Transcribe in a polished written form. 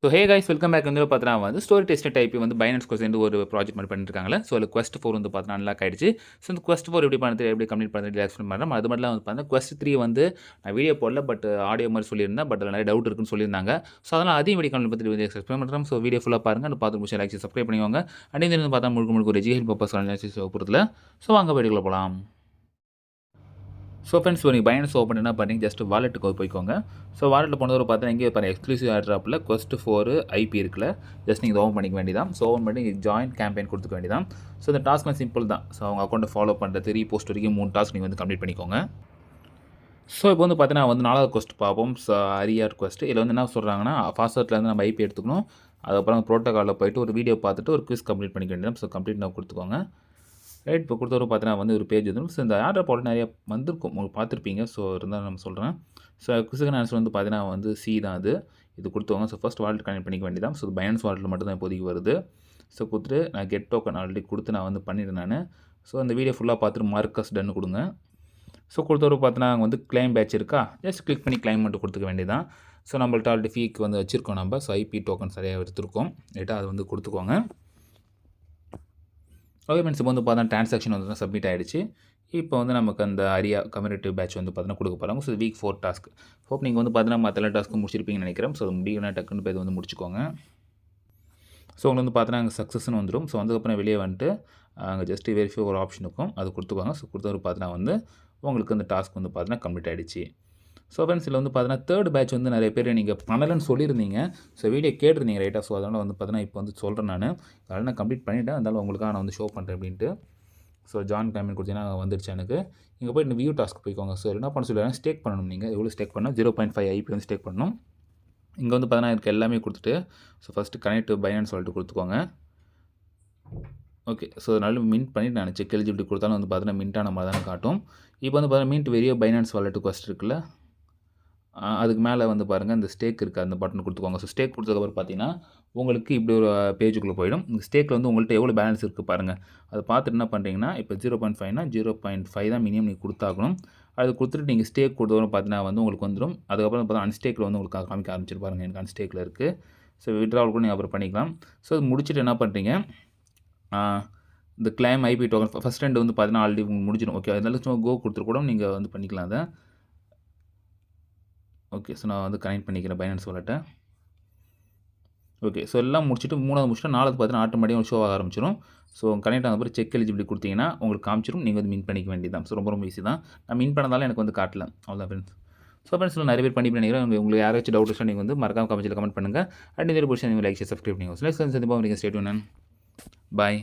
So hey guys welcome back வந்து பார்த்தீங்கன்னா வந்து ஸ்டோரி டெஸ்ட் டைப் வந்து பைனான்ஸ் கோர்ஸ் ஒரு ப்ராஜெக்ட் மாதிரி பண்ணிருக்காங்களே. ஸோ அதில் Quest 4 வந்து பார்த்தீங்கன்னா அன்லாக் ஆயிடுச்சு. ஸோ இந்த Quest 4 எப்படி பண்ணுறது, எப்படி கம்ப்ளீட் பண்ணுறது எக்ஸ்பிளைன் பண்ணுறேன். அது மட்டும் வந்து பார்த்தீங்கன்னா Quest 3 வந்து நான் வீடியோ போடல, பட் ஆடியோ மாதிரி சொல்லியிருந்தேன். பட் அதில் நிறைய டவுட் இருக்குன்னு சொல்லியிருந்தாங்க. ஸோ அதனால் அதையும் வீடியோ கம்ப்ளீட் பற்றி எக்ஸ்பிளைன் பண்ணுறேன். ஸோ வீடியோ ஃபுல்லாக பாருங்கள். அந்த பார்த்து முடிச்சு லைக் சப்ஸ்கிரைப் பண்ணிக்கோங்க. அண்ட் இது பார்த்தா முழுக்க ஒரு எஜுகேஷன் பர்பஸ் போகிறதுல. ஸோ வாங்க வீடியோக்குள்ள போகலாம். ஸோ ஃப்ரெண்ட்ஸ் நீங்கள் பைனான்ஸ் ஓப்பன் என்ன பண்ணி ஜஸ்ட் வாலெட்டுக்கு போய்க்கோங்க. ஸோ வாலெட்டில் போனது பார்த்தா இங்கே பாருங்கள் எக்ஸ்க்ளூசிவ் ஆட்ராப்பில் Quest 4 ஐபி இருக்குல்ல, ஜஸ்ட் நீங்கள் ஓப்பன் பண்ணிக்க வேண்டியதான். ஸோ ஓப்பன் பண்ணி ஜாயின் கேம்பெயின் கொடுத்துக்க வேண்டியதான். ஸோ இந்த டாஸ்க்லாம் சிம்பிள் தான். ஸோ அவங்க அக்கௌண்ட்டை ஃபாலோ பண்ணுறது, ரீபோஸ்ட் வரைக்கும் 3 டாஸ்க் நீங்கள் வந்து கம்ப்ளீட் பண்ணிக்கோங்க. ஸோ இப்போ வந்து பார்த்தீங்கன்னா வந்து 4வது கொஸ்ட் பார்ப்போம். ஸோ அரியார் கொஸ்ட் இதில் வந்து என்ன சொல்கிறாங்கன்னா ஃபாஸ்ட்வேர்ட்லேருந்து நம்ம ஐபி எடுத்துக்கணும். அதுக்கப்புறம் ப்ரோட்டோக்காலில் போய்ட்டு ஒரு வீடியோ பார்த்துட்டு ஒரு குவிஸ் கம்ப்ளீட் பண்ணிக்க வேண்டியதான். ஸோ கம்ப்ளீட் நான் கொடுத்துக்கோங்க. ரைட் இப்போ கொடுத்தவரை பார்த்தீங்கன்னா வந்து ஒரு பேஜ் வந்துடும். ஸோ இந்த ஆர்டர் போட நிறைய வந்திருக்கும், உங்களுக்கு பார்த்துருப்பீங்க. ஸோ இருந்தாலும் நம்ம சொல்கிறேன். ஸோ குவிஸுக்கான ஆன்சர் வந்து பார்த்தீங்கன்னா வந்து சி தான் அது. இது கொடுத்தவங்க. ஸோ ஃபஸ்ட் வாலெட் கனெக்ட் பண்ணிக்க வேண்டியதான். ஸோ பைனான்ஸ் வாலெட்டில் மட்டும் தான் இப்போதைக்கு வருது. ஸோ கொடுத்துட்டு நான் கெட் டோக்கன் ஆல்ரெடி கொடுத்து நான் வந்து பண்ணிடுறேன் நான். ஸோ அந்த வீடியோ ஃபுல்லாக பார்த்துட்டு மார்க்கஸ் டன் கொடுங்க. ஸோ கொடுத்தவரை பார்த்தீங்கன்னா அங்கே வந்து கிளைம் பேட்ச் இருக்கா, ஜஸ்ட் கிளிக் பண்ணி கிளைம் மட்டும் கொடுத்துக்க வேண்டியதான். ஸோ நம்மள்ட்ட ஆல்ரெடி ஃபீக்கு வந்து வச்சுருக்கோம் நம்ம. ஸோ ஐபி டோக்கன் சரியாக எடுத்துருக்கோம். ரைட்டாக அது வந்து கொடுத்துக்கோங்க. ஓகே ஃப்ரெண்ட்ஸ், இப்போ வந்து பார்த்தா ட்ரான்சாக்ஷன் வந்து சப்மிட் ஆகிடுச்சு. இப்போ வந்து நமக்கு அந்த அரியா கம்யூனிட்டி பேட்ச் வந்து பார்த்தீங்கன்னா கொடுக்க போகிறாங்க. So week 4 task. ஹோப் நீங்கள் வந்து பார்த்தீங்கன்னா மற்ற எல்லா டாஸ்க்கும் முடிச்சிருப்பீங்கன்னு நினைக்கிறேன். ஸோ அது முடியும்னா டக்குன்னு போய் இது வந்து முடிச்சுக்கோங்க. ஸோ உங்களுக்கு வந்து பார்த்தீங்கன்னா அங்கே சக்ஸஸ்னு வந்துடும். ஸோ வந்ததுக்கப்புறம் வெளியே வந்துட்டு அங்கே ஜஸ்ட் வெரிஃபை ஒரு ஆப்ஷன் இருக்கும், அது கொடுத்துக்கோங்க. ஸோ கொடுத்தவர் பார்த்தீங்கன்னா வந்து உங்களுக்கு அந்த டாஸ்க் வந்து பார்த்தீங்கன்னா கம்ப்ளீட் ஆகிடுச்சு. ஸோ ஃப்ரெண்ட்ஸ் இதில் வந்து பார்த்தீங்கன்னா தேர்ட் பேட்ச் வந்து நிறைய பேர் நீங்கள் பண்ணலன்னு சொல்லியிருந்தீங்க. ஸோ வீடியோ கேட்டிருந்தீங்க ரைட்டாக. ஸோ அதனால் வந்து பார்த்தீங்கன்னா இப்போ வந்து சொல்கிறேன் நான். அதனால் நான் கம்ப்ளீட் பண்ணிவிட்டேன். அதனால் உங்களுக்காக நான் வந்து ஷோ பண்ணுறேன் அப்படின்ட்டு. ஸோ ஜாயின் பேமெண்ட் கொடுத்தீங்கன்னா வந்துருச்சு எனக்கு. இங்கே போய் இந்த வியூ டாஸ்க் போய்க்கோங்க. ஸோ என்ன பண்ண சொல்லுவாங்க, ஸ்டேக் பண்ணணும். நீங்கள் எவ்வளோ ஸ்டேக் பண்ணணும், 0.5 ஐபி வந்து ஸ்டேக் பண்ணணும். இங்கே வந்து பார்த்தீங்கன்னா இதுக்கு எல்லாமே கொடுத்துட்டு so first connect finance wallet கொடுத்துக்கோங்க. ஓகே, ஸோ நல்ல மின்ட் பண்ணிட்டு நான் செக் எலிஜிபிலிட்டி கொடுத்தாலும் வந்து பார்த்தீங்கன்னா மின்ட்டான மாதிரி தானே காட்டும். இப்போ வந்து பார்த்தீங்கன்னா மின்ட் வெரியோ பைனான்ஸ் வாலெட் Quest இருக்குல்ல, அதுக்கு மேலே வந்து பாருங்கள் இந்த ஸ்டேக் இருக்குது, அந்த பட்டன் கொடுத்துக்கோங்க. ஸோ ஸ்டேக் கொடுத்ததுக்கப்புறம் பார்த்தீங்கன்னா உங்களுக்கு இப்படி ஒரு பேஜுக்குள்ளே போயிடும். இந்த ஸ்டேக்கில் வந்து உங்கள்கிட்ட எவ்வளோ பேலன்ஸ் இருக்குது பாருங்கள். அதை பார்த்துட்டு என்ன பண்ணுறீங்கன்னா இப்போ 0.5னா 0.5 தான் மினிமம் நீங்கள் கொடுத்தாகணும். அது கொடுத்துட்டு நீங்கள் ஸ்டேக் கொடுத்தவரை பார்த்தீங்கன்னா வந்து உங்களுக்கு வந்துடும். அதுக்கப்புறம் பார்த்தா அன்ஸ்டேக்கில் வந்து உங்களுக்கு காமிக்க ஆரம்பிச்சிருப்பாருங்க. எனக்கு அன்ஸ்டேக்கில் இருக்குது. ஸோ விட்ராவல் கூட நீங்கள் அப்புறம் பண்ணிக்கலாம். ஸோ அது முடிச்சுட்டு என்ன பண்ணுறீங்க, இந்த கிளைம் ஐபி டோக்கன் ஃபஸ்ட் ரெண்டு வந்து பார்த்தீங்கன்னா ஆல்ரெடி முடிஞ்சிடும். ஓகே, அதனால சும்மா கோ கொடுத்துட்டு கூட நீங்கள் வந்து பண்ணிக்கலாம் அதை. ஓகே, ஸோ நான் வந்து கனெக்ட் பண்ணிக்கிறேன் பைனான்ஸ் வாலெட்டை. ஓகே, ஸோ எல்லாம் முடிச்சுட்டு 3வது முடிச்சுட்டு 4வது பார்த்தீங்கன்னா ஆட்டோமேட்டிக்காக ஷோ ஆக ஆரம்பிச்சிடும். ஸோ கனெக்ட் ஆன அப்புறம் செக் எலிஜிபிலிட்டி கொடுத்தீங்கன்னா உங்களுக்கு காமிச்சிடும். நீங்கள் வந்து மின் பண்ணிக்க வேண்டியது தான். ஸோ ரொம்ப ஈஸி தான். நான் மின் பண்ணதாலும் எனக்கு வந்து காட்டல. அவ்வளோதான் ஃப்ரெண்ட்ஸ். ஸோ ஃப்ரெண்ட்ஸ் நிறைய பேர் பண்ணி நினைக்கிறேன். உங்களுக்கு யாராச்சும் டவுட் வச்சா நீங்கள் வந்து மறக்காம கமெண்ட்டில் கமெண்ட் பண்ணுங்கள். அண்ட் இதே பிடிச்சா நீங்கள் லைக் சப்ஸ்கிரைப் பண்ணுங்கள். ஸோ நெக்ஸ்ட் சந்திப்போம். நீங்கள் ஸ்டே டியூன். பாய்.